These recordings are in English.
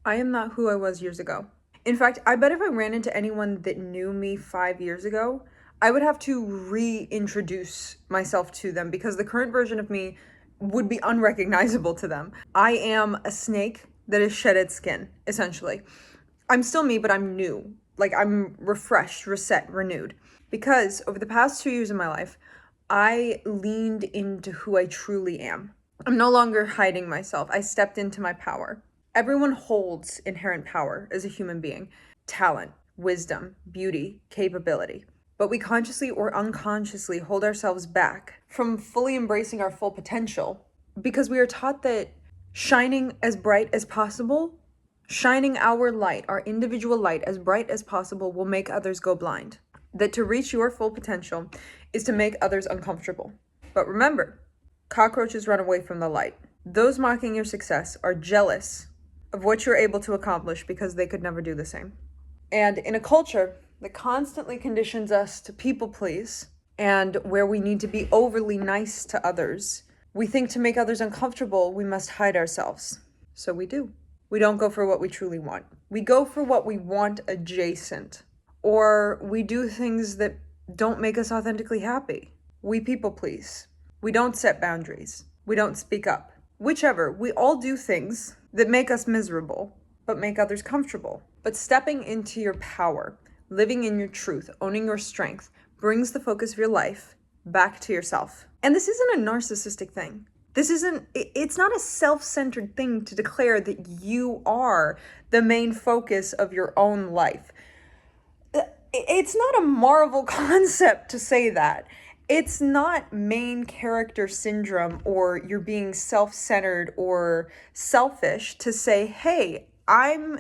I am not who I was years ago. In fact, I bet if I ran into anyone that knew me 5 years ago, I would have to reintroduce myself to them because the current version of me would be unrecognizable to them. I am a snake that has shed its skin, essentially. I'm still me, but I'm new. Like, I'm refreshed, reset, renewed. Because over the past 2 years of my life, I leaned into who I truly am. I'm no longer hiding myself. I stepped into my power. Everyone holds inherent power as a human being: talent, wisdom, beauty, capability. But we consciously or unconsciously hold ourselves back from fully embracing our full potential because we are taught that shining as bright as possible, shining our light, our individual light, as bright as possible will make others go blind. That to reach your full potential is to make others uncomfortable. But remember, cockroaches run away from the light. Those mocking your success are jealous of what you're able to accomplish because they could never do the same. And in a culture that constantly conditions us to people please and where we need to be overly nice to others, we think to make others uncomfortable, we must hide ourselves. So we do. We don't go for what we truly want. We go for what we want adjacent. Or we do things that don't make us authentically happy. We people please. We don't set boundaries. We don't speak up. Whichever, we all do things that make us miserable, but make others comfortable. But stepping into your power, living in your truth, owning your strength, brings the focus of your life back to yourself. And this isn't a narcissistic thing. It's not a self-centered thing to declare that you are the main focus of your own life. It's not a Marvel concept to say that. It's not main character syndrome or you're being self-centered or selfish to say, hey, I'm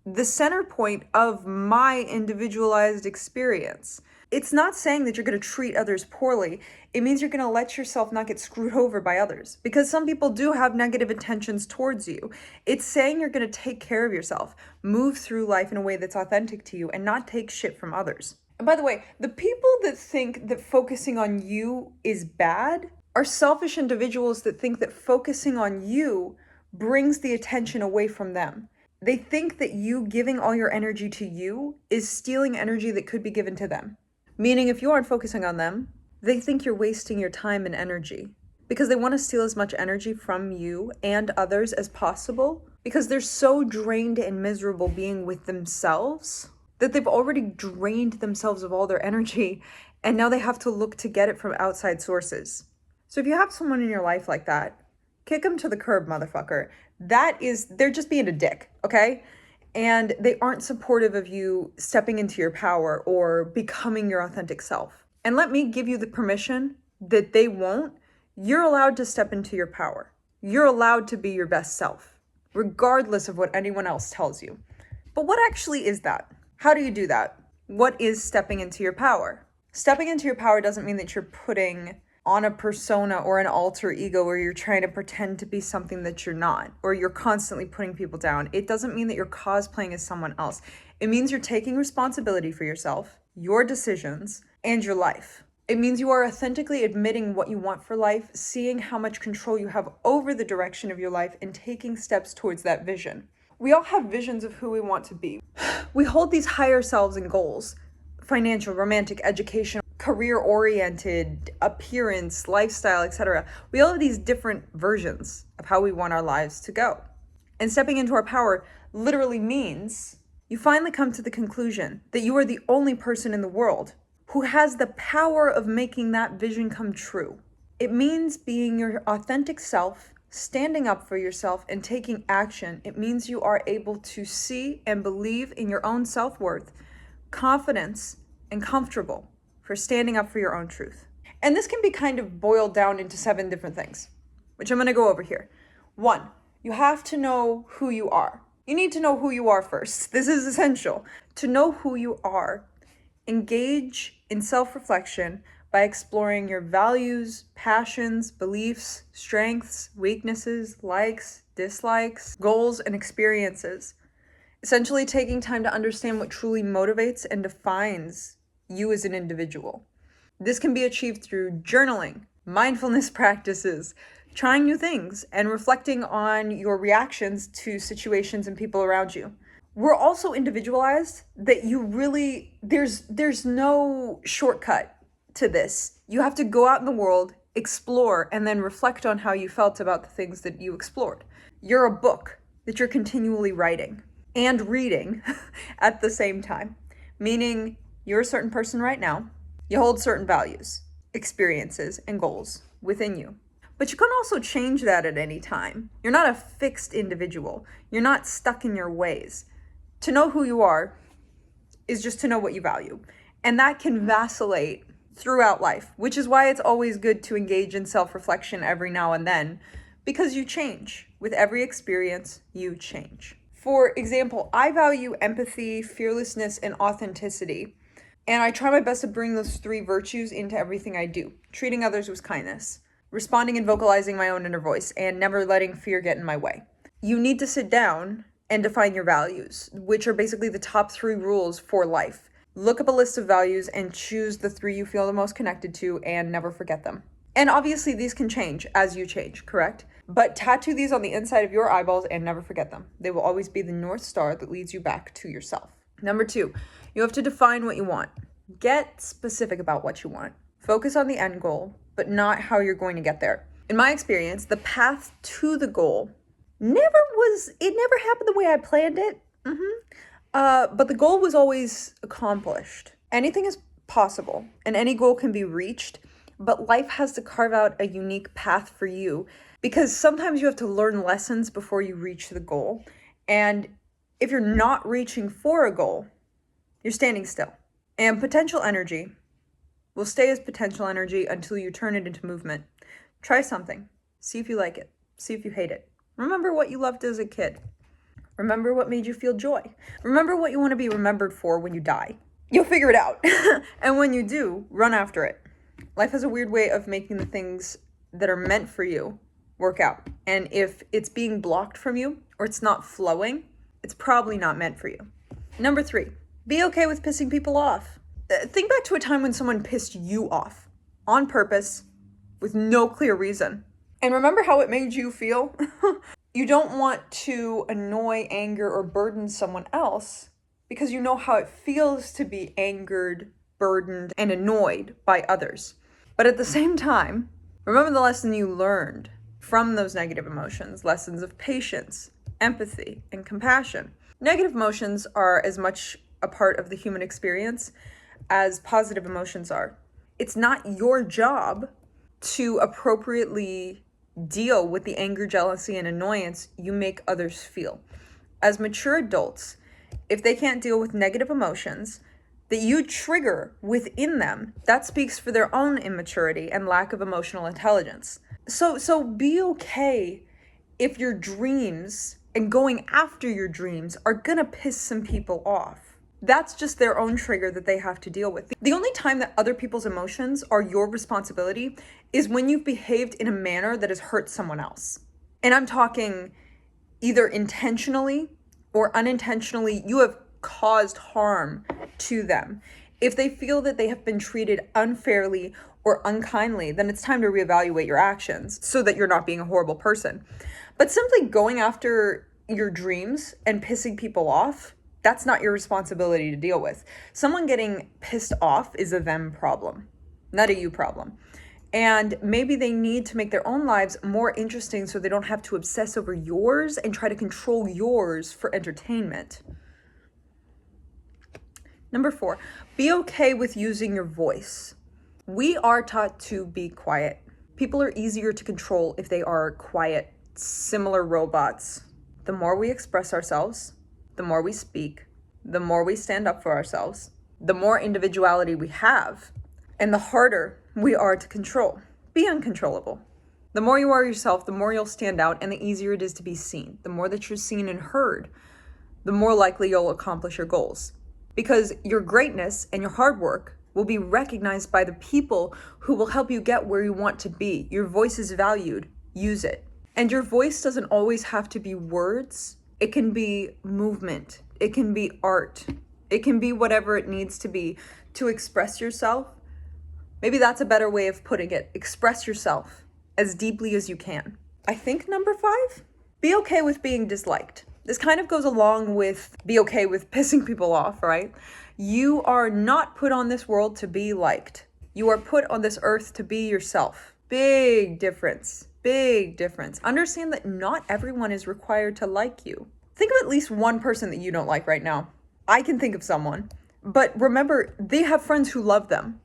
the center point of my individualized experience. It's not saying that you're going to treat others poorly. It means you're going to let yourself not get screwed over by others because some people do have negative intentions towards you. It's saying you're going to take care of yourself, move through life in a way that's authentic to you and not take shit from others. And by the way, the people that think that focusing on you is bad are selfish individuals that think that focusing on you brings the attention away from them. They think that you giving all your energy to you is stealing energy that could be given to them. Meaning if you aren't focusing on them, they think you're wasting your time and energy because they want to steal as much energy from you and others as possible because they're so drained and miserable being with themselves that they've already drained themselves of all their energy and now they have to look to get it from outside sources. So if you have someone in your life like that, kick them to the curb, motherfucker. They're just being a dick, okay? And they aren't supportive of you stepping into your power or becoming your authentic self. And let me give you the permission that they won't. You're allowed to step into your power. You're allowed to be your best self, regardless of what anyone else tells you. But what actually is that? How do you do that? What is stepping into your power? Stepping into your power doesn't mean that you're putting on a persona or an alter ego where you're trying to pretend to be something that you're not, or you're constantly putting people down. It doesn't mean that you're cosplaying as someone else. It means you're taking responsibility for yourself, your decisions, and your life. It means you are authentically admitting what you want for life, seeing how much control you have over the direction of your life, and taking steps towards that vision. We all have visions of who we want to be. We hold these higher selves and goals: financial, romantic, educational, career-oriented, appearance, lifestyle, etc. We all have these different versions of how we want our lives to go. And stepping into our power literally means you finally come to the conclusion that you are the only person in the world who has the power of making that vision come true. It means being your authentic self, standing up for yourself, and taking action. It means you are able to see and believe in your own self-worth, confidence, and comfortable for standing up for your own truth. And this can be kind of boiled down into 7 different things, which I'm going to go over here. 1, you have to know who you are. You need to know who you are first. This is essential. To know who you are, engage in self-reflection by exploring your values, passions, beliefs, strengths, weaknesses, likes, dislikes, goals, and experiences. Essentially taking time to understand what truly motivates and defines you as an individual. This can be achieved through journaling, mindfulness practices, trying new things, and reflecting on your reactions to situations and people around you. We're also individualized that there's no shortcut to this. You have to go out in the world, explore, and then reflect on how you felt about the things that you explored. You're a book that you're continually writing and reading at the same time, meaning you're a certain person right now. You hold certain values, experiences, and goals within you. But you can also change that at any time. You're not a fixed individual. You're not stuck in your ways. To know who you are is just to know what you value. And that can vacillate throughout life, which is why it's always good to engage in self-reflection every now and then, because you change. With every experience, you change. For example, I value empathy, fearlessness, and authenticity. And I try my best to bring those three virtues into everything I do. Treating others with kindness, responding and vocalizing my own inner voice, and never letting fear get in my way. You need to sit down and define your values, which are basically the top 3 rules for life. Look up a list of values and choose the 3 you feel the most connected to and never forget them. And obviously these can change as you change, correct? But tattoo these on the inside of your eyeballs and never forget them. They will always be the North Star that leads you back to yourself. Number 2, you have to define what you want. Get specific about what you want. Focus on the end goal, but not how you're going to get there. In my experience, the path to the goal never happened the way I planned it. But the goal was always accomplished. Anything is possible and any goal can be reached, but life has to carve out a unique path for you, because sometimes you have to learn lessons before you reach the goal. And if you're not reaching for a goal, you're standing still. And potential energy will stay as potential energy until you turn it into movement. Try something. See if you like it. See if you hate it. Remember what you loved as a kid. Remember what made you feel joy. Remember what you want to be remembered for when you die. You'll figure it out. And when you do, run after it. Life has a weird way of making the things that are meant for you work out. And if it's being blocked from you or it's not flowing, it's probably not meant for you. Number 3, be okay with pissing people off. Think back to a time when someone pissed you off on purpose with no clear reason. And remember how it made you feel? You don't want to annoy, anger, or burden someone else because you know how it feels to be angered, burdened, and annoyed by others. But at the same time, remember the lesson you learned from those negative emotions, lessons of patience, empathy, and compassion. Negative emotions are as much a part of the human experience as positive emotions are. It's not your job to appropriately deal with the anger, jealousy, and annoyance you make others feel. As mature adults, if they can't deal with negative emotions that you trigger within them, that speaks for their own immaturity and lack of emotional intelligence. So be okay if your dreams and going after your dreams are gonna piss some people off. That's just their own trigger that they have to deal with. The only time that other people's emotions are your responsibility is when you've behaved in a manner that has hurt someone else. And I'm talking either intentionally or unintentionally, you have caused harm to them. If they feel that they have been treated unfairly or unkindly, then it's time to reevaluate your actions so that you're not being a horrible person. But simply going after your dreams and pissing people off, that's not your responsibility to deal with. Someone getting pissed off is a them problem, not a you problem. And maybe they need to make their own lives more interesting so they don't have to obsess over yours and try to control yours for entertainment. Number 4, be okay with using your voice. We are taught to be quiet. People are easier to control if they are quiet, similar robots. The more we express ourselves, the more we speak, the more we stand up for ourselves, the more individuality we have, and the harder we are to control. Be uncontrollable. The more you are yourself, the more you'll stand out and the easier it is to be seen. The more that you're seen and heard, the more likely you'll accomplish your goals. Because your greatness and your hard work will be recognized by the people who will help you get where you want to be. Your voice is valued. Use it. And your voice doesn't always have to be words. It can be movement. It can be art. It can be whatever it needs to be to express yourself. Maybe that's a better way of putting it. Express yourself. as deeply as you can. I think number 5, be okay with being disliked. This kind of goes along with be okay with pissing people off, right? You are not put on this world to be liked. You are put on this earth to be yourself. Big difference. Big difference. Understand that not everyone is required to like you. Think of at least one person that you don't like right now. I can think of someone. But remember, they have friends who love them.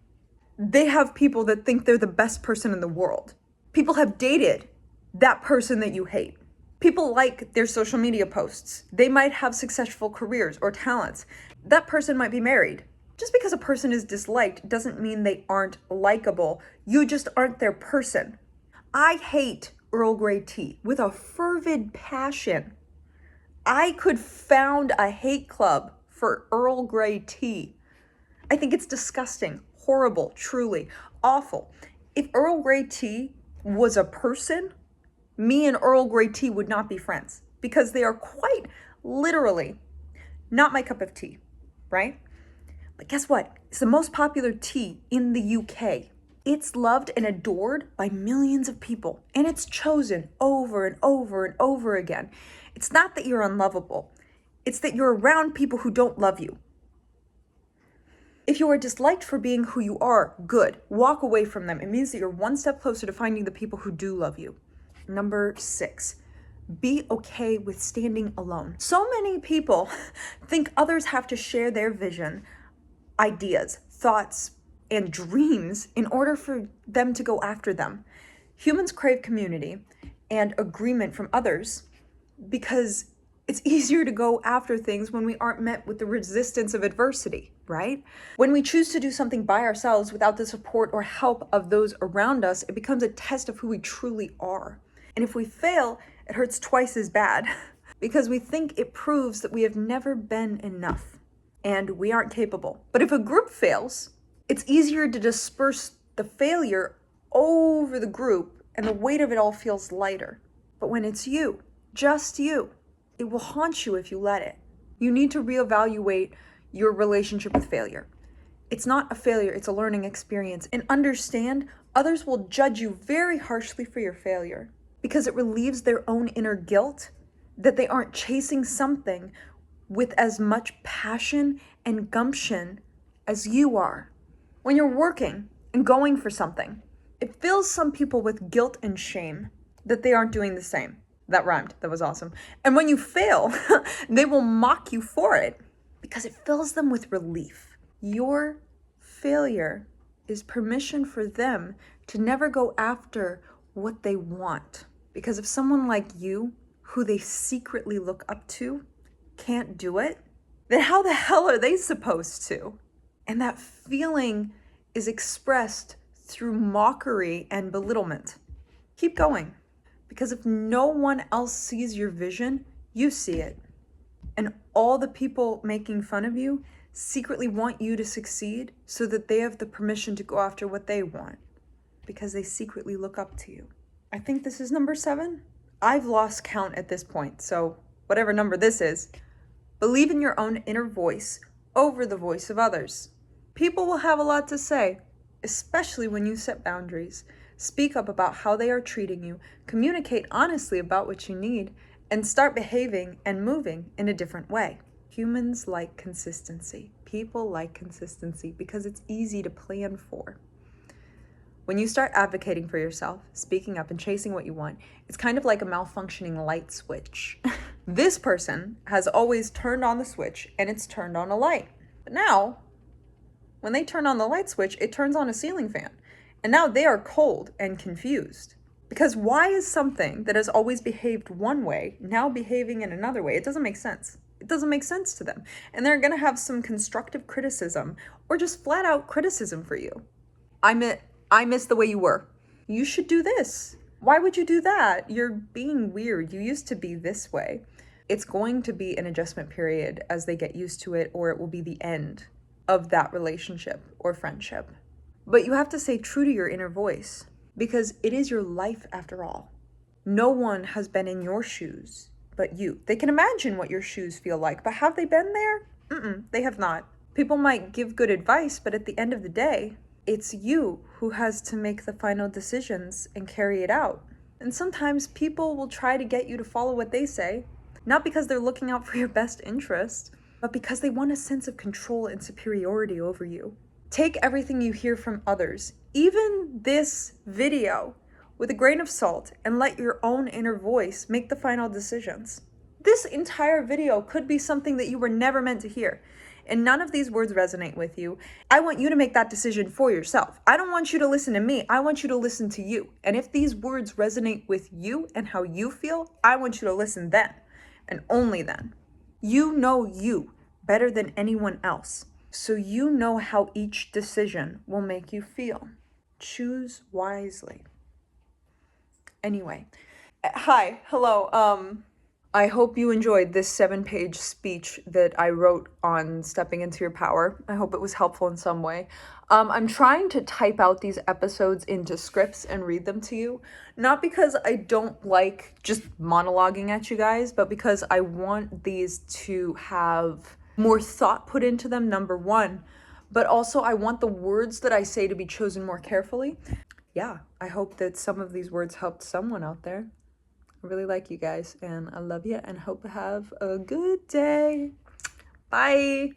They have people that think they're the best person in the world. People have dated that person that you hate. People like their social media posts. They might have successful careers or talents. That person might be married. Just because a person is disliked doesn't mean they aren't likable. You just aren't their person. I hate Earl Grey tea with a fervid passion. I could found a hate club for Earl Grey tea. I think it's disgusting, horrible, truly, awful. If Earl Grey tea was a person, me and Earl Grey tea would not be friends because they are quite literally not my cup of tea, right? But guess what? It's the most popular tea in the UK. It's loved and adored by millions of people, and it's chosen over and over and over again. It's not that you're unlovable. It's that you're around people who don't love you. If you are disliked for being who you are, good. Walk away from them. It means that you're one step closer to finding the people who do love you. Number 6, be okay with standing alone. So many people think others have to share their vision, ideas, thoughts, and dreams in order for them to go after them. Humans crave community and agreement from others because it's easier to go after things when we aren't met with the resistance of adversity, right? When we choose to do something by ourselves without the support or help of those around us, it becomes a test of who we truly are. And if we fail, it hurts twice as bad because we think it proves that we have never been enough and we aren't capable. But if a group fails, it's easier to disperse the failure over the group and the weight of it all feels lighter. But when it's you, just you, it will haunt you if you let it. You need to reevaluate your relationship with failure. It's not a failure, it's a learning experience. And understand, others will judge you very harshly for your failure because it relieves their own inner guilt that they aren't chasing something with as much passion and gumption as you are. When you're working and going for something, it fills some people with guilt and shame that they aren't doing the same. That rhymed. That was awesome. And when you fail, they will mock you for it because it fills them with relief. Your failure is permission for them to never go after what they want. Because if someone like you, who they secretly look up to, can't do it, then how the hell are they supposed to? And that feeling is expressed through mockery and belittlement. Keep going. Because if no one else sees your vision, you see it. And all the people making fun of you secretly want you to succeed so that they have the permission to go after what they want. Because they secretly look up to you. I think this is number 7. I've lost count at this point, so whatever number this is, believe in your own inner voice over the voice of others. People will have a lot to say, especially when you set boundaries. Speak up about how they are treating you, communicate honestly about what you need, and start behaving and moving in a different way. Humans like consistency. People like consistency because it's easy to plan for. When you start advocating for yourself, speaking up and chasing what you want, it's kind of like a malfunctioning light switch. This person has always turned on the switch and it's turned on a light. But now, when they turn on the light switch, it turns on a ceiling fan. And now they are cold and confused. Because why is something that has always behaved one way now behaving in another way? It doesn't make sense. It doesn't make sense to them. And they're going to have some constructive criticism or just flat out criticism for you. I miss the way you were. You should do this. Why would you do that? You're being weird. You used to be this way. It's going to be an adjustment period as they get used to it, or it will be the end of that relationship or friendship. But you have to stay true to your inner voice because it is your life after all. No one has been in your shoes but you. They can imagine what your shoes feel like, but have they been there? They have not. People might give good advice, but at the end of the day, it's you who has to make the final decisions and carry it out. And sometimes people will try to get you to follow what they say, not because they're looking out for your best interest, but because they want a sense of control and superiority over you. Take everything you hear from others, even this video, with a grain of salt, and let your own inner voice make the final decisions. This entire video could be something that you were never meant to hear, and none of these words resonate with you. I want you to make that decision for yourself. I don't want you to listen to me. I want you to listen to you. And if these words resonate with you and how you feel, I want you to listen then, and only then. You know you better than anyone else, so you know how each decision will make you feel. Choose wisely. Anyway, hi, hello, I hope you enjoyed this 7-page speech that I wrote on stepping into your power. I hope it was helpful in some way. I'm trying to type out these episodes into scripts and read them to you, not because I don't like just monologuing at you guys, but because I want these to have more thought put into them, number one, but also I want the words that I say to be chosen more carefully. Yeah, I hope that some of these words helped someone out there. I really like you guys, and I love you, and hope you have a good day. Bye.